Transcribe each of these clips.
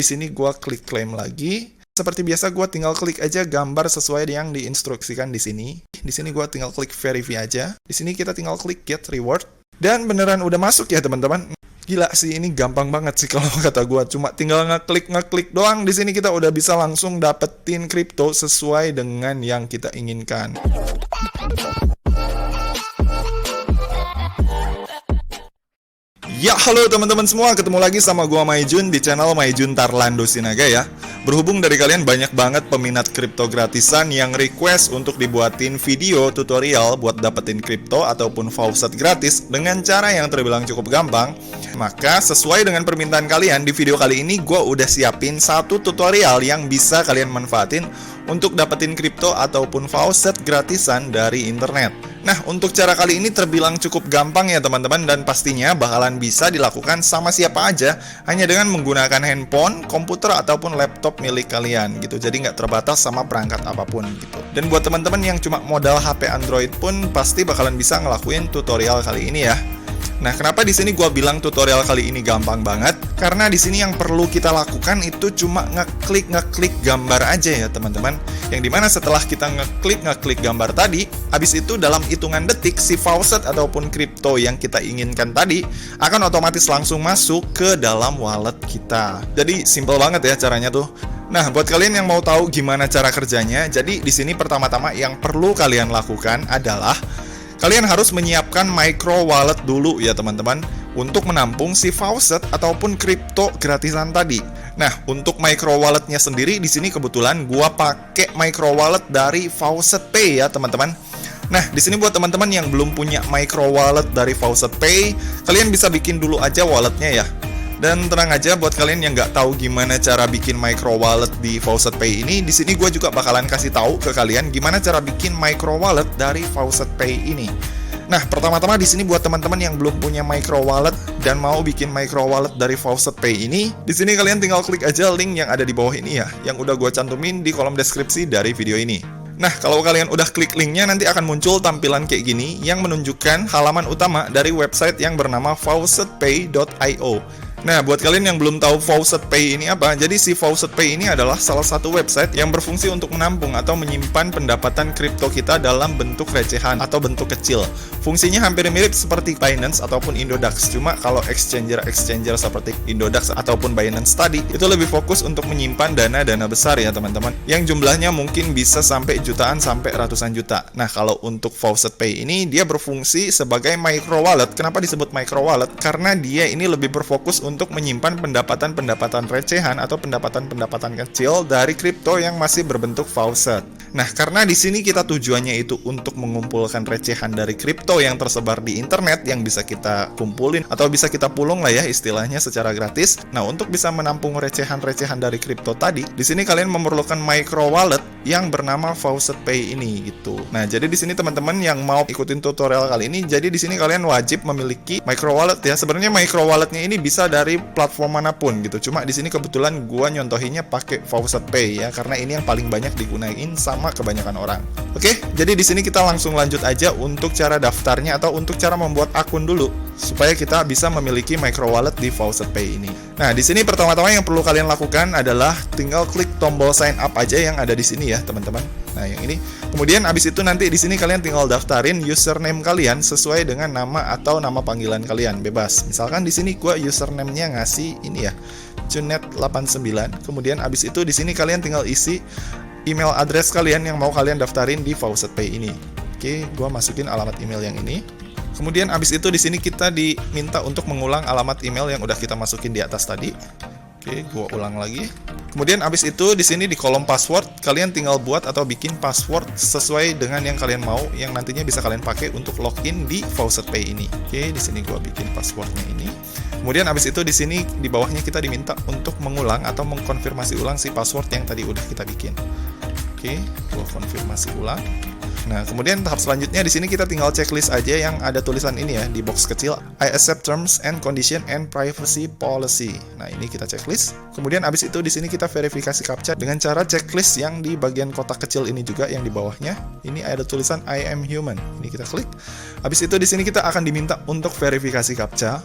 Di sini gua klik claim lagi. Seperti biasa gua tinggal klik aja gambar sesuai yang diinstruksikan di sini. Di sini gua tinggal klik verify aja. Di sini kita tinggal klik get reward. Dan beneran udah masuk ya teman-teman. Gila sih, ini gampang banget sih kalau kata gua. Cuma tinggal ngeklik doang. Di sini kita udah bisa langsung dapetin kripto sesuai dengan yang kita inginkan. Ya, halo teman-teman semua, ketemu lagi sama gua Maijun di channel Maijun Tarlando Sinaga ya. Berhubung dari kalian banyak banget peminat kripto gratisan yang request untuk dibuatin video tutorial buat dapetin kripto ataupun faucet gratis dengan cara yang terbilang cukup gampang, maka sesuai dengan permintaan kalian, di video kali ini gua udah siapin satu tutorial yang bisa kalian manfaatin untuk dapetin kripto ataupun faucet gratisan dari internet. Nah, untuk cara kali ini terbilang cukup gampang ya teman-teman, dan pastinya bakalan bisa dilakukan sama siapa aja hanya dengan menggunakan handphone, komputer, ataupun laptop milik kalian gitu. Jadi nggak terbatas sama perangkat apapun gitu. Dan buat teman-teman yang cuma modal HP Android pun pasti bakalan bisa ngelakuin tutorial kali ini ya. Nah, kenapa di sini gua bilang tutorial kali ini gampang banget? Karena di sini yang perlu kita lakukan itu cuma ngeklik gambar aja ya, teman-teman. Yang dimana setelah kita ngeklik gambar tadi, habis itu dalam hitungan detik si faucet ataupun kripto yang kita inginkan tadi akan otomatis langsung masuk ke dalam wallet kita. Jadi simple banget ya caranya tuh. Nah, buat kalian yang mau tahu gimana cara kerjanya, jadi di sini pertama-tama yang perlu kalian lakukan adalah kalian harus menyiapkan micro wallet dulu ya teman-teman untuk menampung si faucet ataupun kripto gratisan tadi. Nah, untuk micro walletnya sendiri di sini kebetulan gua pakai micro wallet dari Faucet Pay ya teman-teman. Nah, di sini buat teman-teman yang belum punya micro wallet dari Faucet Pay, kalian bisa bikin dulu aja walletnya ya. Dan tenang aja buat kalian yang nggak tahu gimana cara bikin micro wallet di Faucet Pay ini, di sini gue juga bakalan kasih tahu ke kalian gimana cara bikin micro wallet dari Faucet Pay ini. Nah, pertama-tama di sini buat teman-teman yang belum punya micro wallet dan mau bikin micro wallet dari Faucet Pay ini, di sini kalian tinggal klik aja link yang ada di bawah ini ya, yang udah gue cantumin di kolom deskripsi dari video ini. Nah, kalau kalian udah klik linknya, nanti akan muncul tampilan kayak gini yang menunjukkan halaman utama dari website yang bernama faucetpay.io. Nah, buat kalian yang belum tahu Faucet Pay ini apa, jadi si Faucet Pay ini adalah salah satu website yang berfungsi untuk menampung atau menyimpan pendapatan kripto kita dalam bentuk recehan atau bentuk kecil. Fungsinya hampir mirip seperti Binance ataupun Indodax, cuma kalau exchanger seperti Indodax ataupun Binance tadi, itu lebih fokus untuk menyimpan dana-dana besar ya teman-teman, yang jumlahnya mungkin bisa sampai jutaan sampai ratusan juta. Nah, kalau untuk Faucet Pay ini, dia berfungsi sebagai micro wallet. Kenapa disebut micro wallet? Karena dia ini lebih berfokus untuk menyimpan pendapatan-pendapatan recehan atau pendapatan-pendapatan kecil dari kripto yang masih berbentuk faucet. Nah, karena di sini kita tujuannya itu untuk mengumpulkan recehan dari kripto yang tersebar di internet yang bisa kita kumpulin atau bisa kita pulung lah ya istilahnya secara gratis. Nah, untuk bisa menampung recehan-recehan dari kripto tadi, di sini kalian memerlukan micro wallet yang bernama Faucet Pay ini gitu. Nah, jadi di sini teman-teman yang mau ikutin tutorial kali ini, jadi di sini kalian wajib memiliki micro wallet ya. Sebenarnya micro walletnya ini bisa dari platform manapun gitu. Cuma di sini kebetulan gua nyontohinnya pakai Faucet Pay ya, karena ini yang paling banyak digunain sama kebanyakan orang. Oke, jadi di sini kita langsung lanjut aja untuk cara daftarnya atau untuk cara membuat akun dulu supaya kita bisa memiliki micro wallet di Faucet Pay ini. Nah, di sini pertama-tama yang perlu kalian lakukan adalah tinggal klik tombol sign up aja yang ada di sini ya, teman-teman. Nah, yang ini. Kemudian abis itu nanti di sini kalian tinggal daftarin username kalian sesuai dengan nama atau nama panggilan kalian, bebas. Misalkan di sini gua username-nya ngasih ini ya, Junet89. Kemudian abis itu di sini kalian tinggal isi email address kalian yang mau kalian daftarin di Faucet Pay ini. Oke, gua masukin alamat email yang ini. Kemudian abis itu di sini kita diminta untuk mengulang alamat email yang udah kita masukin di atas tadi. Oke, gua ulang lagi. Kemudian abis itu di sini di kolom password kalian tinggal buat atau bikin password sesuai dengan yang kalian mau, yang nantinya bisa kalian pakai untuk login di Faucet Pay ini. Oke, di sini gua bikin passwordnya ini. Kemudian abis itu di sini di bawahnya kita diminta untuk mengulang atau mengkonfirmasi ulang si password yang tadi udah kita bikin. Oke, gua konfirmasi ulang. Nah, kemudian tahap selanjutnya di sini kita tinggal checklist aja yang ada tulisan ini ya di box kecil, I accept terms and condition and privacy policy. Nah, ini kita checklist. Kemudian abis itu di sini kita verifikasi captcha dengan cara checklist yang di bagian kotak kecil ini juga yang di bawahnya. Ini ada tulisan I am human. Ini kita klik. Abis itu di sini kita akan diminta untuk verifikasi captcha.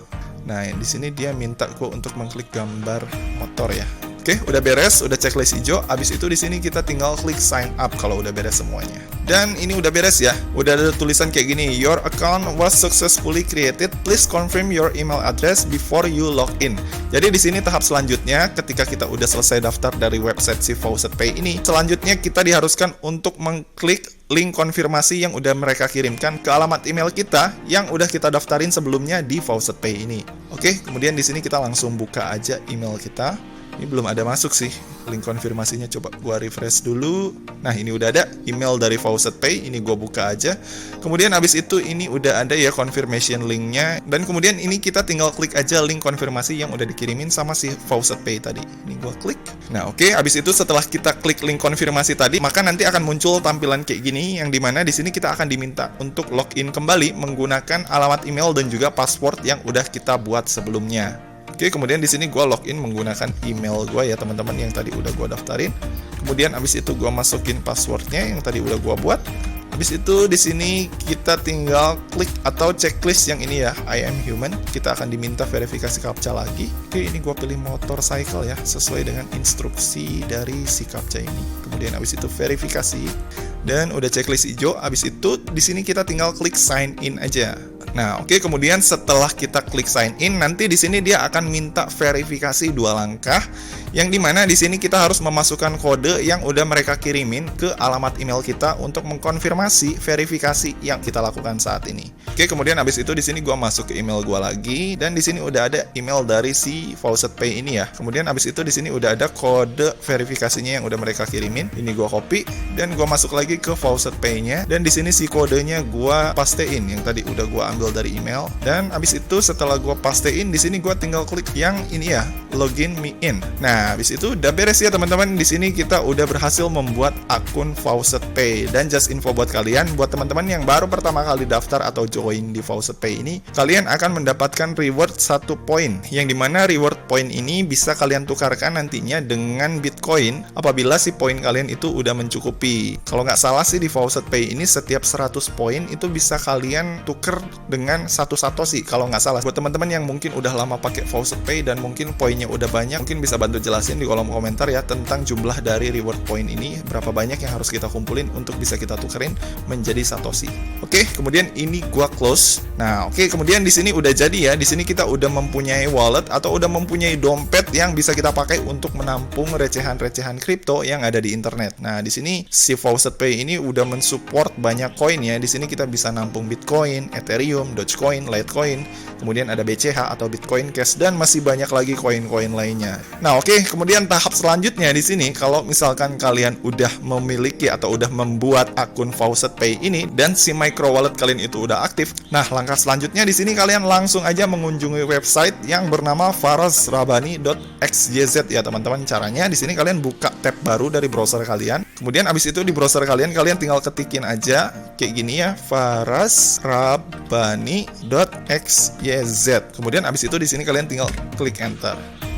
Nah, di sini dia minta gua untuk mengklik gambar motor ya. Oke, udah beres, udah checklist hijau. Abis itu di sini kita tinggal klik sign up kalau udah beres semuanya. Dan ini udah beres ya. Udah ada tulisan kayak gini, your account was successfully created. Please confirm your email address before you log in. Jadi di sini tahap selanjutnya, ketika kita udah selesai daftar dari website si Faucetpay ini, selanjutnya kita diharuskan untuk mengklik link konfirmasi yang udah mereka kirimkan ke alamat email kita yang udah kita daftarin sebelumnya di Faucetpay ini. Oke, kemudian di sini kita langsung buka aja email kita. Ini belum ada masuk sih link konfirmasinya, coba gua refresh dulu. Nah, ini udah ada email dari Faucetpay, ini gua buka aja. Kemudian habis itu ini udah ada ya confirmation linknya, dan kemudian ini kita tinggal klik aja link konfirmasi yang udah dikirimin sama si Faucetpay tadi. Ini gua klik. Nah, oke, habis itu setelah kita klik link konfirmasi tadi, maka nanti akan muncul tampilan kayak gini, yang dimana di sini kita akan diminta untuk login kembali menggunakan alamat email dan juga password yang udah kita buat sebelumnya. Oke, kemudian di sini gue login menggunakan email gue ya teman-teman yang tadi udah gue daftarin. Kemudian abis itu gue masukin passwordnya yang tadi udah gue buat. Habis itu di sini kita tinggal klik atau checklist yang ini ya, I am human. Kita akan diminta verifikasi CAPTCHA lagi. Oke, ini gue pilih motorcycle ya, sesuai dengan instruksi dari si CAPTCHA ini. Kemudian habis itu verifikasi dan udah checklist hijau. Habis itu di sini kita tinggal klik sign in aja. Nah, oke, kemudian setelah kita klik sign in, nanti di sini dia akan minta verifikasi 2 langkah, yang dimana di sini kita harus memasukkan kode yang udah mereka kirimin ke alamat email kita untuk mengkonfirmasi verifikasi yang kita lakukan saat ini. Oke, kemudian habis itu di sini gua masuk ke email gua lagi, dan di sini udah ada email dari si Faucetpay ini ya. Kemudian habis itu di sini udah ada kode verifikasinya yang udah mereka kirimin. Ini gua copy dan gua masuk lagi ke Faucetpay-nya, dan di sini si kodenya gua pastein yang tadi udah gua ambil dari email. Dan habis itu setelah gua pastein, di sini gua tinggal klik yang ini ya, login me in. Nah, habis itu udah beres ya teman-teman. Di sini kita udah berhasil membuat akun Faucetpay. Dan just info buat kalian, buat teman-teman yang baru pertama kali daftar atau join di Faucetpay ini, kalian akan mendapatkan reward 1 poin, yang dimana reward poin ini bisa kalian tukarkan nantinya dengan Bitcoin apabila si poin kalian itu udah mencukupi. Kalau nggak salah sih di Faucetpay ini setiap 100 poin itu bisa kalian tuker dengan 1 satoshi kalau nggak salah. Buat teman-teman yang mungkin udah lama pakai Faucetpay dan mungkin poinnya udah banyak, mungkin bisa bantu jelasin di kolom komentar ya tentang jumlah dari reward point ini, berapa banyak yang harus kita kumpulin untuk bisa kita tukerin menjadi satoshi. Oke, kemudian ini gua close. Nah, oke, kemudian di sini udah jadi ya. Di sini kita udah mempunyai wallet atau udah mempunyai dompet yang bisa kita pakai untuk menampung recehan-recehan kripto yang ada di internet. Nah, di sini si Faucetpay ini udah mensupport banyak koin ya. Di sini kita bisa nampung Bitcoin, Ethereum, Dogecoin, Litecoin, kemudian ada BCH atau Bitcoin Cash, dan masih banyak lagi koin-koin lainnya. Nah, oke, kemudian tahap selanjutnya di sini, kalau misalkan kalian udah memiliki atau udah membuat akun Faucetpay ini dan si micro wallet kalian itu udah aktif, nah langkah selanjutnya di sini kalian langsung aja mengunjungi website yang bernama farazrabani.xyz ya teman-teman. Caranya di sini kalian buka tab baru dari browser kalian. Kemudian abis itu di browser kalian tinggal ketikin aja kayak gini ya, farazrabani.xyz. Kemudian abis itu di sini kalian tinggal klik enter.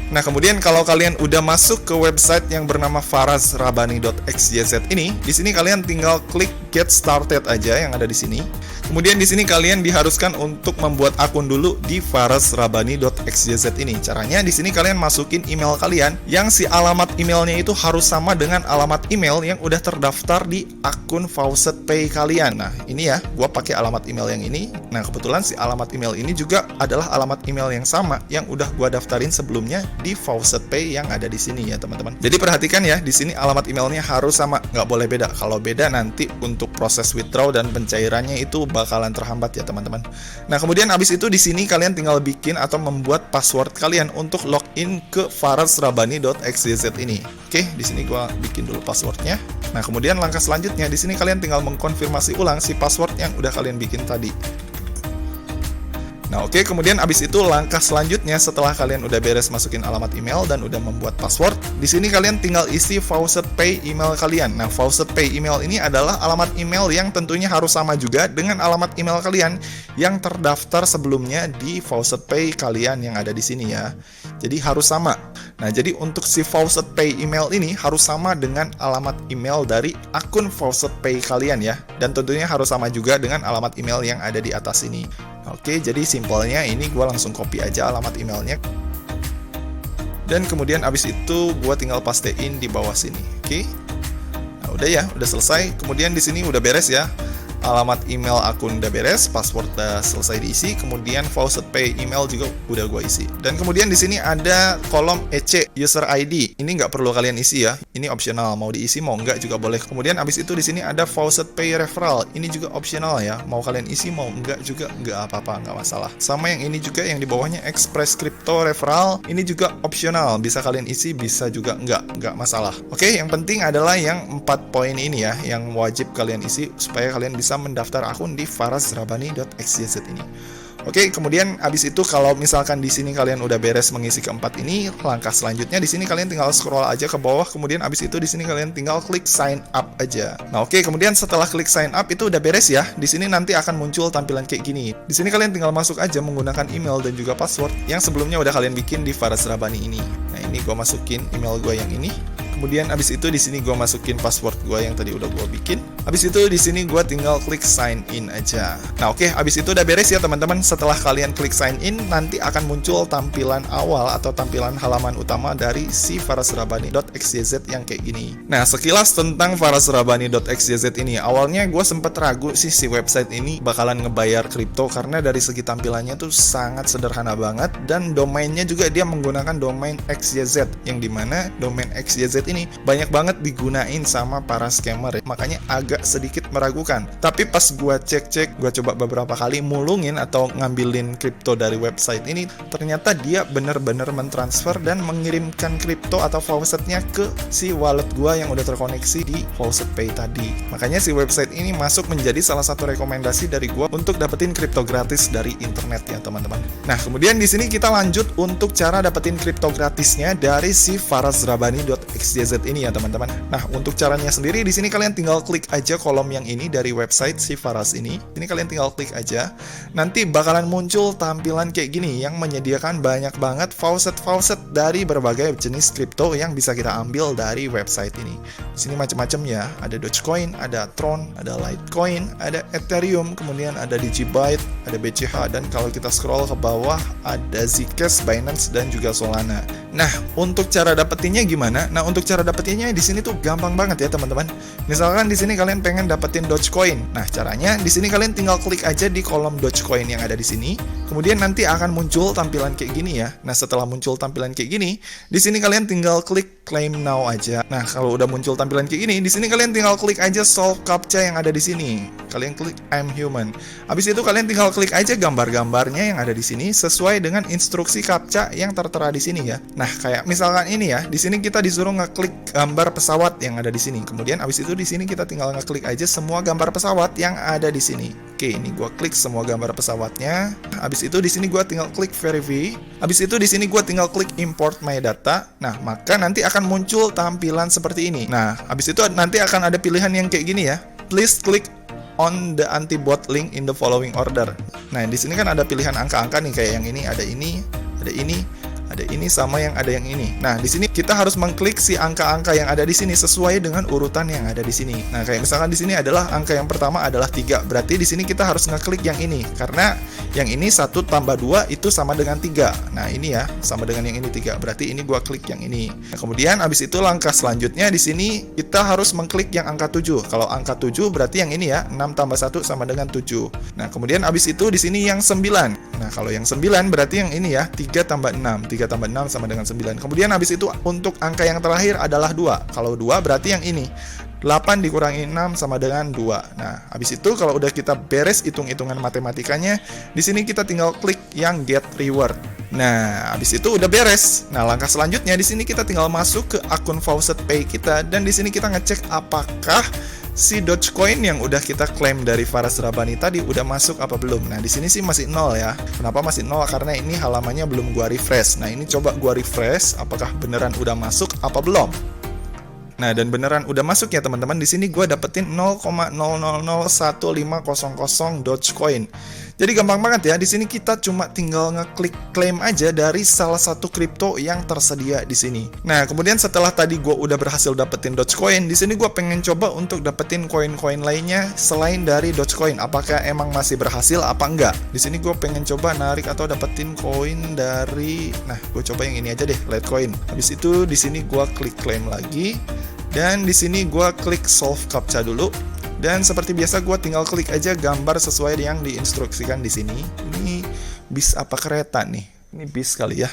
Nah, kemudian kalau kalian udah masuk ke website yang bernama farazrabani.xyz ini, di sini kalian tinggal klik get started aja yang ada di sini. Kemudian di sini kalian diharuskan untuk membuat akun dulu di farazrabani.xyz ini. Caranya di sini kalian masukin email kalian yang si alamat emailnya itu harus sama dengan alamat email yang udah terdaftar di akun Faucetpay kalian. Nah, ini ya, gua pakai alamat email yang ini. Nah, kebetulan si alamat email ini juga adalah alamat email yang sama yang udah gua daftarin sebelumnya di Faucetpay yang ada di sini ya, teman-teman. Jadi perhatikan ya, di sini alamat emailnya harus sama, nggak boleh beda. Kalau beda nanti untuk proses withdraw dan pencairannya itu bakalan terhambat ya, teman-teman. Nah, kemudian abis itu di sini kalian tinggal bikin atau membuat password kalian untuk login ke farazrabani.xyz ini. Oke, di sini gua bikin dulu passwordnya. Nah, kemudian langkah selanjutnya di sini kalian tinggal mengkonfirmasi ulang si password yang udah kalian bikin tadi. Nah, oke, kemudian abis itu langkah selanjutnya setelah kalian udah beres masukin alamat email dan udah membuat password, di sini kalian tinggal isi Faucetpay email kalian. Nah, Faucetpay email ini adalah alamat email yang tentunya harus sama juga dengan alamat email kalian yang terdaftar sebelumnya di Faucetpay kalian yang ada di sini ya. Jadi harus sama. Nah, jadi untuk si Faucetpay email ini harus sama dengan alamat email dari akun Faucetpay kalian ya. Dan tentunya harus sama juga dengan alamat email yang ada di atas ini. Oke, jadi simpelnya ini gue langsung copy aja alamat emailnya. Dan kemudian abis itu gue tinggal pastein di bawah sini. Oke. Nah, udah ya, udah selesai. Kemudian di sini udah beres ya. Alamat email akun udah beres, password udah selesai diisi, kemudian Faucet Pay email juga udah gue isi. Dan kemudian di sini ada kolom EC user ID. Ini nggak perlu kalian isi ya. Ini optional, mau diisi mau nggak juga boleh. Kemudian abis itu di sini ada Faucet Pay referral. Ini juga optional ya. Mau kalian isi mau nggak juga nggak apa-apa, nggak masalah. Sama yang ini juga yang di bawahnya Express Crypto referral. Ini juga optional, bisa kalian isi, bisa juga nggak masalah. Oke, yang penting adalah yang 4 poin ini ya, yang wajib kalian isi supaya kalian bisa mendaftar akun di farazrabani.xyz ini. Oke, kemudian abis itu kalau misalkan di sini kalian udah beres mengisi keempat ini, langkah selanjutnya di sini kalian tinggal scroll aja ke bawah, kemudian abis itu di sini kalian tinggal klik sign up aja. Nah, oke, kemudian setelah klik sign up itu udah beres ya. Di sini nanti akan muncul tampilan kayak gini. Di sini kalian tinggal masuk aja menggunakan email dan juga password yang sebelumnya udah kalian bikin di Faraz Rabani ini. Nah, ini gue masukin email gue yang ini. Kemudian abis itu di sini gue masukin password gue yang tadi udah gue bikin. Abis itu di sini gue tinggal klik sign in aja. Nah, oke, abis itu udah beres ya teman-teman. Setelah kalian klik sign in, nanti akan muncul tampilan awal atau tampilan halaman utama dari si farazrabani.xyz yang kayak gini. Nah, sekilas tentang farazrabani.xyz ini. Awalnya gue sempet ragu sih si website ini bakalan ngebayar kripto karena dari segi tampilannya tuh sangat sederhana banget, dan domainnya juga dia menggunakan domain XYZ, yang dimana domain XYZ ini banyak banget digunain sama para scammer, makanya agak sedikit meragukan. Tapi pas gua cek-cek, gua coba beberapa kali mulungin atau ngambilin kripto dari website ini, ternyata dia bener-bener mentransfer dan mengirimkan kripto atau faucetnya ke si wallet gua yang udah terkoneksi di Faucet Pay tadi. Makanya si website ini masuk menjadi salah satu rekomendasi dari gua untuk dapetin kripto gratis dari internet ya teman-teman. Nah, kemudian di sini kita lanjut untuk cara dapetin kripto gratisnya dari si farazrabani.xyz ini ya teman-teman. Nah, untuk caranya sendiri di sini kalian tinggal klik aja kolom yang ini dari website si Faraz ini. Ini kalian tinggal klik aja. Nanti bakalan muncul tampilan kayak gini yang menyediakan banyak banget faucet dari berbagai jenis kripto yang bisa kita ambil dari website ini. Di sini macam-macam ya. Ada Dogecoin, ada Tron, ada Litecoin, ada Ethereum, kemudian ada Digibyte, ada BCH, dan kalau kita scroll ke bawah ada Zcash, Binance, dan juga Solana. Nah, untuk cara dapetinnya gimana? Nah, untuk cara dapetinnya di sini tuh gampang banget ya teman-teman. Misalkan di sini kalian pengen dapetin Dogecoin. Nah, caranya di sini kalian tinggal klik aja di kolom Dogecoin yang ada di sini. Kemudian nanti akan muncul tampilan kayak gini ya. Nah, setelah muncul tampilan kayak gini, di sini kalian tinggal klik claim now aja. Nah, kalau udah muncul tampilan kayak gini, di sini kalian tinggal klik aja solve captcha yang ada di sini. Kalian klik I'm human. Habis itu kalian tinggal klik aja gambar-gambarnya yang ada di sini sesuai dengan instruksi captcha yang tertera di sini ya. Nah, kayak misalkan ini ya, di sini kita disuruh ngeklik gambar pesawat yang ada di sini. Kemudian habis itu di sini kita tinggal ngeklik aja semua gambar pesawat yang ada di sini. Oke, ini gua klik semua gambar pesawatnya. Habis itu di sini gua tinggal klik verify. Habis itu di sini gua tinggal klik import my data. Nah, maka nanti akan muncul tampilan seperti ini. Nah, habis itu nanti akan ada pilihan yang kayak gini ya. Please click on the anti-bot link in the following order. Nah, di sini kan ada pilihan angka-angka nih, kayak yang ini, ada ini, ada ini, ada ini, sama yang ada yang ini. Nah, di sini kita harus mengklik si angka-angka yang ada di sini sesuai dengan urutan yang ada di sini. Nah, kayak misalkan di sini adalah angka yang pertama adalah 3. Berarti di sini kita harus ngeklik yang ini karena yang ini 1 tambah 2 itu sama dengan 3. Nah, ini ya, sama dengan yang ini 3. Berarti ini gua klik yang ini. Nah, kemudian habis itu langkah selanjutnya di sini kita harus mengklik yang angka 7. Kalau angka 7 berarti yang ini ya, 6 tambah 1 sama dengan 7. Nah, kemudian habis itu di sini yang 9. Nah, kalau yang 9 berarti yang ini ya, 3 tambah 6. 3 tambah 6 sama dengan 9. Kemudian habis itu untuk angka yang terakhir adalah 2. Kalau 2 berarti yang ini. 8 dikurangi 6 sama dengan 2. Nah, habis itu kalau udah kita beres hitung-hitungan matematikanya, di sini kita tinggal klik yang get reward. Nah, habis itu udah beres. Nah, langkah selanjutnya di sini kita tinggal masuk ke akun Faucet Pay kita, dan di sini kita ngecek apakah si Dogecoin yang udah kita klaim dari Faraz Rabani tadi udah masuk apa belum. Nah, di sini sih masih 0 ya. Kenapa masih 0? Karena ini halamannya belum gua refresh. Nah, ini coba gua refresh apakah beneran udah masuk apa belum. Nah, dan beneran udah masuk ya teman-teman. Di sini gue dapetin 0,0001.500 Dogecoin. Jadi gampang banget ya. Di sini kita cuma tinggal ngeklik claim aja dari salah satu kripto yang tersedia di sini. Nah, kemudian setelah tadi gue udah berhasil dapetin Dogecoin, di sini gue pengen coba untuk dapetin koin-koin lainnya selain dari Dogecoin. Apakah emang masih berhasil apa enggak? Di sini gue pengen coba narik atau dapetin koin dari, nah, gue coba yang ini aja deh, Litecoin. Habis itu di sini gue klik claim lagi, dan di sini gue klik solve captcha dulu. Dan seperti biasa gue tinggal klik aja gambar sesuai yang diinstruksikan di sini. Ini bis apa kereta nih? Ini bis kali ya.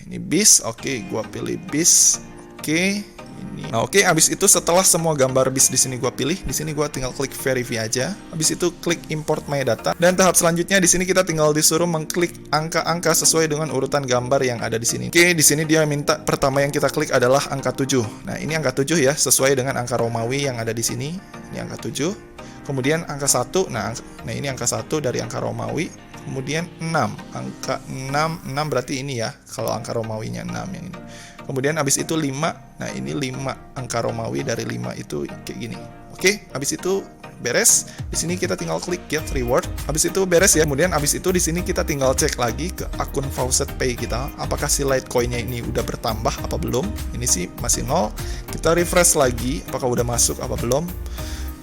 Ini bis. Oke, gue pilih bis. Oke, ini. Nah, oke, habis itu setelah semua gambar bis di sini gue pilih, di sini gue tinggal klik verify aja. Habis itu klik import my data. Dan tahap selanjutnya di sini kita tinggal disuruh mengklik angka-angka sesuai dengan urutan gambar yang ada di sini. Oke, di sini dia minta pertama yang kita klik adalah angka 7. Nah, ini angka 7 ya, sesuai dengan angka Romawi yang ada di sini. Ini angka 7. Kemudian angka 1. Nah, ini angka 1 dari angka Romawi. Kemudian 6. Angka 6 berarti ini ya, kalau angka Romawinya 6 yang ini. Kemudian habis itu 5. Nah, ini 5 angka Romawi dari 5 itu kayak gini. Oke, habis itu beres. Di sini kita tinggal klik get reward. Habis itu beres ya. Kemudian habis itu di sini kita tinggal cek lagi ke akun Faucet Pay kita, apakah si Litecoin-nya ini udah bertambah apa belum. Ini sih masih 0. Kita refresh lagi apakah udah masuk apa belum.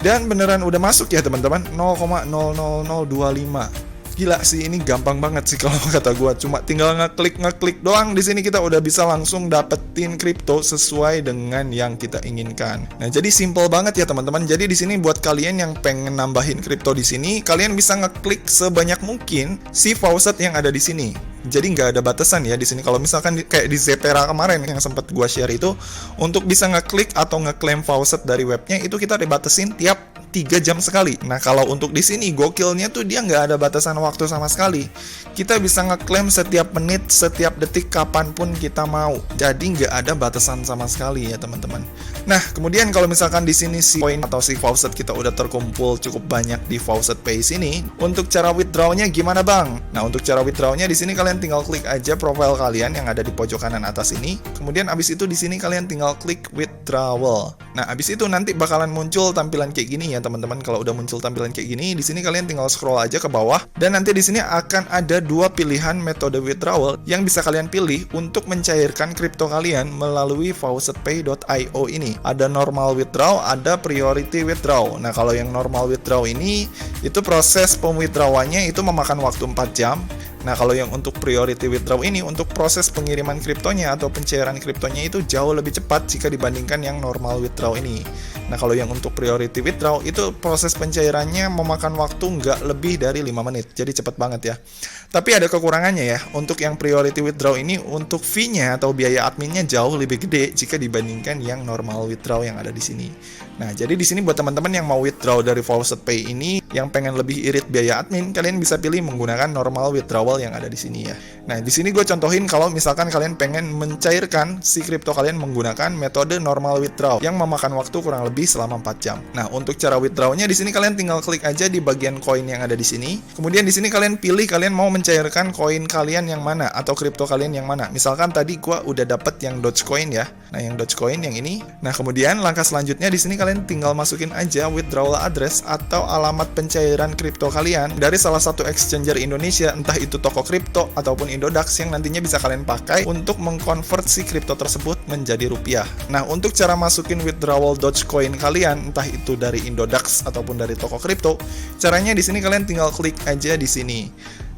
Dan beneran udah masuk ya teman-teman, 0,00025. Gila sih, ini gampang banget sih kalau kata gue. Cuma tinggal ngeklik doang. Di sini kita udah bisa langsung dapetin kripto sesuai dengan yang kita inginkan. Nah, jadi simple banget ya teman-teman. Jadi di sini buat kalian yang pengen nambahin kripto di sini, kalian bisa ngeklik sebanyak mungkin si faucet yang ada di sini. Jadi nggak ada batasan ya di sini. Kalau misalkan kayak di Zepera kemarin yang sempat gua share itu, untuk bisa ngeklik atau ngeklaim faucet dari webnya itu kita dibatasin tiap 3 jam sekali. Nah, kalau untuk di sini gokilnya tuh dia nggak ada batasan waktu sama sekali. Kita bisa ngeklaim setiap menit, setiap detik, kapanpun kita mau. Jadi nggak ada batasan sama sekali ya teman-teman. Nah, kemudian kalau misalkan di sini si koin atau si faucet kita udah terkumpul cukup banyak di Faucet Pay sini, untuk cara withdrawnya gimana bang? Nah, untuk cara withdrawnya di sini kalian tinggal klik aja profile kalian yang ada di pojok kanan atas ini. Kemudian abis itu di sini kalian tinggal klik withdrawal. Nah, abis itu nanti bakalan muncul tampilan kayak gini ya teman-teman. Kalau udah muncul tampilan kayak gini, di sini kalian tinggal scroll aja ke bawah, dan nanti di sini akan ada 2 pilihan metode withdrawal yang bisa kalian pilih untuk mencairkan kripto kalian melalui faucetpay.io ini. Ada normal withdraw, ada priority withdraw. Nah, kalau yang normal withdraw ini, itu proses pemwithdrawalnya itu memakan waktu 4 jam. Nah, kalau yang untuk priority withdraw ini, untuk proses pengiriman kriptonya atau pencairan kriptonya itu jauh lebih cepat jika dibandingkan yang normal withdraw ini. Nah, kalau yang untuk priority withdraw itu proses pencairannya memakan waktu nggak lebih dari 5 menit. Jadi cepat banget ya. Tapi ada kekurangannya ya. Untuk yang priority withdraw ini, untuk fee-nya atau biaya adminnya jauh lebih gede jika dibandingkan yang normal withdraw yang ada di sini. Nah, jadi di sini buat teman-teman yang mau withdraw dari Faucet Pay ini, yang pengen lebih irit biaya admin, kalian bisa pilih menggunakan normal withdrawal yang ada di sini ya. Nah, di sini gue contohin kalau misalkan kalian pengen mencairkan si kripto kalian menggunakan metode normal withdraw yang memakan waktu kurang lebih selama 4 jam. Nah, untuk cara withdrawnya di sini kalian tinggal klik aja di bagian koin yang ada di sini. Kemudian di sini kalian pilih kalian mau mencairkan koin kalian yang mana atau kripto kalian yang mana. Misalkan tadi gue udah dapet yang Dogecoin ya. Nah, yang Dogecoin yang ini. Nah, kemudian langkah selanjutnya di sini kalian tinggal masukin aja withdrawal address atau alamat pencairan kripto kalian dari salah satu exchanger Indonesia, entah itu toko kripto ataupun Indodax yang nantinya bisa kalian pakai untuk mengkonvert si kripto tersebut menjadi rupiah. Nah, untuk cara masukin withdrawal Dogecoin kalian, entah itu dari Indodax ataupun dari toko kripto, caranya di sini kalian tinggal klik aja di sini.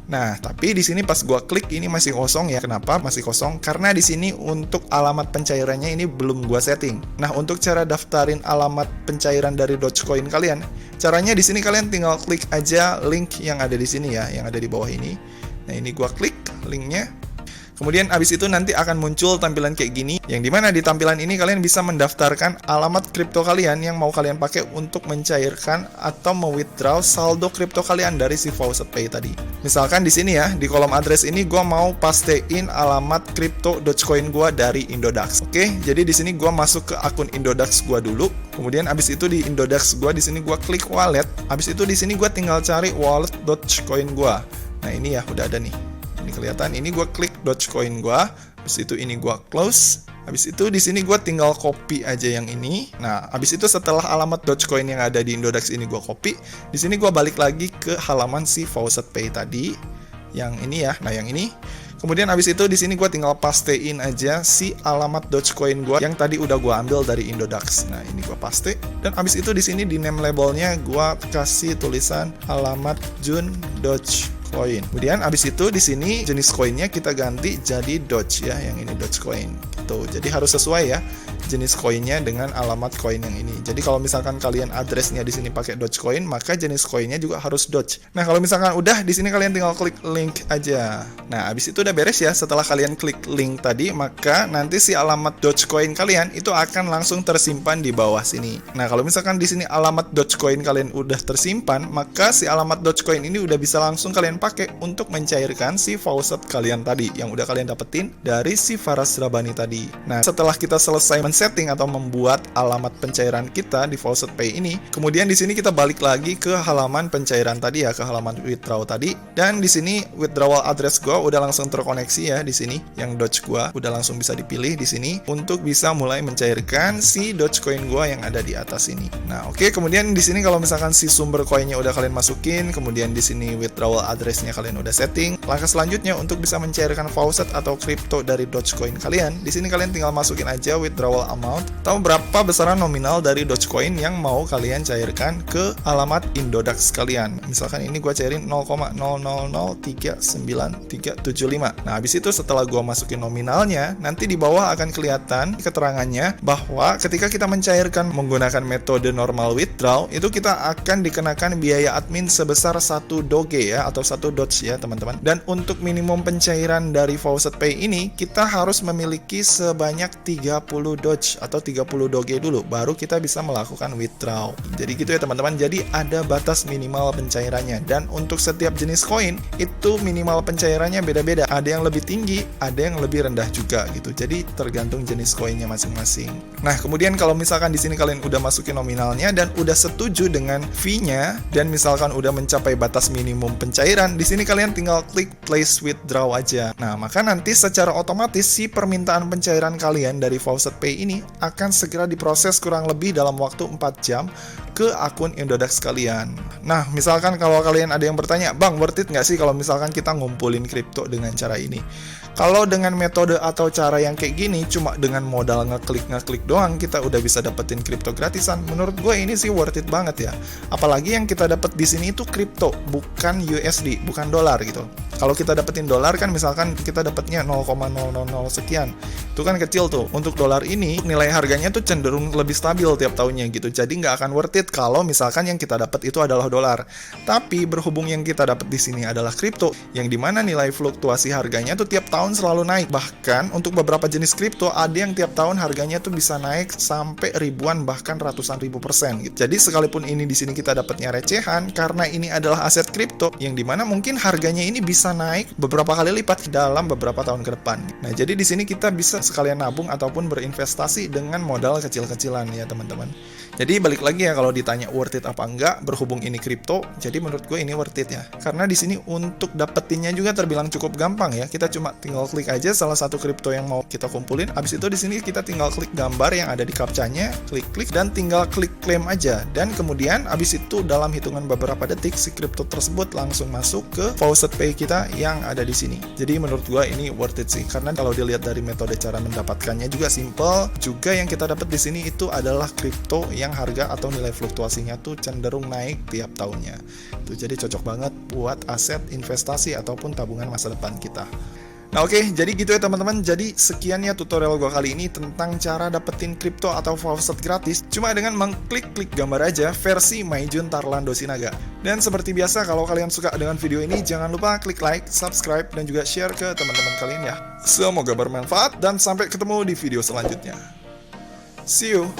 Nah, tapi di sini pas gua klik ini masih kosong ya. Kenapa masih kosong? Karena di sini untuk alamat pencairannya ini belum gua setting. Nah, untuk cara daftarin alamat pencairan dari Dogecoin kalian, caranya di sini kalian tinggal klik aja link yang ada di sini ya, yang ada di bawah ini. Nah, ini gua klik linknya. Kemudian abis itu nanti akan muncul tampilan kayak gini, yang dimana di tampilan ini kalian bisa mendaftarkan alamat kripto kalian yang mau kalian pakai untuk mencairkan atau mewithdraw saldo kripto kalian dari si Faucet Pay tadi. Misalkan di sini ya, di kolom address ini gua mau pastein alamat kripto Dogecoin gua dari Indodax. Oke, jadi di sini gua masuk ke akun Indodax gua dulu. Kemudian abis itu di Indodax gua di sini gua klik wallet. Abis itu di sini gua tinggal cari wallet Dogecoin gua. Nah, ini ya udah ada nih. Ini kelihatan, ini gue klik Dogecoin gue, habis itu ini gue close, Habis itu di sini gue tinggal copy aja yang ini. Nah, habis itu setelah alamat Dogecoin yang ada di Indodax ini gue copy, di sini gue balik lagi ke halaman si Faucet Pay tadi. Yang ini ya, nah yang ini. Kemudian habis itu di sini gue tinggal pastein aja si alamat Dogecoin gue yang tadi udah gue ambil dari Indodax. Nah, ini gue paste. Dan habis itu di sini di name labelnya gue kasih tulisan alamat Jun Dogecoin. Kemudian abis itu di sini jenis koinnya kita ganti jadi Doge ya, yang ini Dogecoin. Gitu. Jadi harus sesuai ya jenis koinnya dengan alamat koin yang ini. Jadi kalau misalkan kalian addressnya di sini pakai Dogecoin, maka jenis koinnya juga harus Doge. Nah, kalau misalkan udah di sini kalian tinggal klik link aja. Nah, abis itu udah beres ya. Setelah kalian klik link tadi, maka nanti si alamat Dogecoin kalian itu akan langsung tersimpan di bawah sini. Nah, kalau misalkan di sini alamat Dogecoin kalian udah tersimpan, maka si alamat Dogecoin ini udah bisa langsung kalian pakai untuk mencairkan si faucet kalian tadi yang udah kalian dapetin dari si Faraz Rabbani tadi. Nah, setelah kita selesai men-setting atau membuat alamat pencairan kita di Faucet Pay ini, kemudian di sini kita balik lagi ke halaman pencairan tadi ya, ke halaman withdraw tadi. Dan di sini withdrawal address gua udah langsung terkoneksi ya di sini. Yang Doge gua udah langsung bisa dipilih di sini untuk bisa mulai mencairkan si Dogecoin gua yang ada di atas ini. Nah, oke, kemudian di sini kalau misalkan si sumber koinnya udah kalian masukin, kemudian di sini withdrawal address-nya kalian udah setting. Langkah selanjutnya untuk bisa mencairkan faucet atau kripto dari Dogecoin kalian, di sini kalian tinggal masukin aja withdrawal amount atau berapa besaran nominal dari Dogecoin yang mau kalian cairkan ke alamat Indodax kalian. Misalkan ini gua cairin 0,00039,375. Nah, habis itu setelah gua masukin nominalnya, nanti di bawah akan kelihatan keterangannya bahwa ketika kita mencairkan menggunakan metode normal withdraw, itu kita akan dikenakan biaya admin sebesar 1 Doge ya, atau 1 Doge ya teman-teman. Dan untuk minimum pencairan dari Faucet Pay ini, kita harus memiliki sebanyak 30 Doge atau 30 Doge dulu, baru kita bisa melakukan withdraw. Jadi gitu ya teman-teman, jadi ada batas minimal pencairannya. Dan untuk setiap jenis koin, itu minimal pencairannya beda-beda. Ada yang lebih tinggi, ada yang lebih rendah juga gitu. Jadi tergantung jenis koinnya masing-masing. Nah, kemudian kalau misalkan di sini kalian udah masukin nominalnya dan udah setuju dengan fee-nya, dan misalkan udah mencapai batas minimum pencairan, di sini kalian tinggal klik place withdraw aja. Nah, maka nanti secara otomatis si permintaan pencairan kalian dari Faucet Pay ini akan segera diproses kurang lebih dalam waktu 4 jam ke akun Indodax kalian. Nah, misalkan kalau kalian ada yang bertanya, "Bang, worth it nggak sih kalau misalkan kita ngumpulin kripto dengan cara ini?" Kalau dengan metode atau cara yang kayak gini, cuma dengan modal ngeklik doang, kita udah bisa dapetin kripto gratisan. Menurut gue ini sih worth it banget ya. Apalagi yang kita dapet di sini itu kripto, bukan USD, bukan dolar gitu. Kalau kita dapetin dolar kan misalkan kita dapetnya 0,000 sekian. Itu kan kecil tuh. Untuk dolar ini, nilai harganya tuh cenderung lebih stabil tiap tahunnya gitu. Jadi nggak akan worth it kalau misalkan yang kita dapat itu adalah dolar. Tapi berhubung yang kita dapat di sini adalah kripto, yang dimana nilai fluktuasi harganya tuh tiap tahun selalu naik. Bahkan untuk beberapa jenis kripto ada yang tiap tahun harganya tuh bisa naik sampai ribuan bahkan ratusan ribu persen gitu. Jadi sekalipun ini di sini kita dapatnya recehan, karena ini adalah aset kripto yang dimana mungkin harganya ini bisa naik beberapa kali lipat dalam beberapa tahun ke depan. Nah, jadi di sini kita bisa sekalian nabung ataupun berinvestasi dengan modal kecil-kecilan ya teman-teman. Jadi balik lagi ya, kalau ditanya worth it apa enggak, berhubung ini kripto, jadi menurut gue ini worth it ya. Karena di sini untuk dapetinnya juga terbilang cukup gampang ya. Kita cuma tinggal klik aja salah satu kripto yang mau kita kumpulin. Habis itu di sini kita tinggal klik gambar yang ada di captcha-nya, klik dan tinggal klik claim aja. Dan kemudian habis itu dalam hitungan beberapa detik si kripto tersebut langsung masuk ke Faucet Pay kita yang ada di sini. Jadi menurut gue ini worth it sih. Karena kalau dilihat dari metode cara mendapatkannya juga simple. Juga yang kita dapat di sini itu adalah kripto yang harga atau nilai fluktuasinya tuh cenderung naik tiap tahunnya. Tuh, jadi cocok banget buat aset investasi ataupun tabungan masa depan kita. Nah, oke, jadi gitu ya teman-teman. Jadi sekian ya tutorial gue kali ini tentang cara dapetin kripto atau faucet gratis cuma dengan mengklik gambar aja versi Maijun Tarlando Sinaga. Dan seperti biasa, kalau kalian suka dengan video ini, jangan lupa klik like, subscribe, dan juga share ke teman-teman kalian ya. Semoga bermanfaat dan sampai ketemu di video selanjutnya. See you.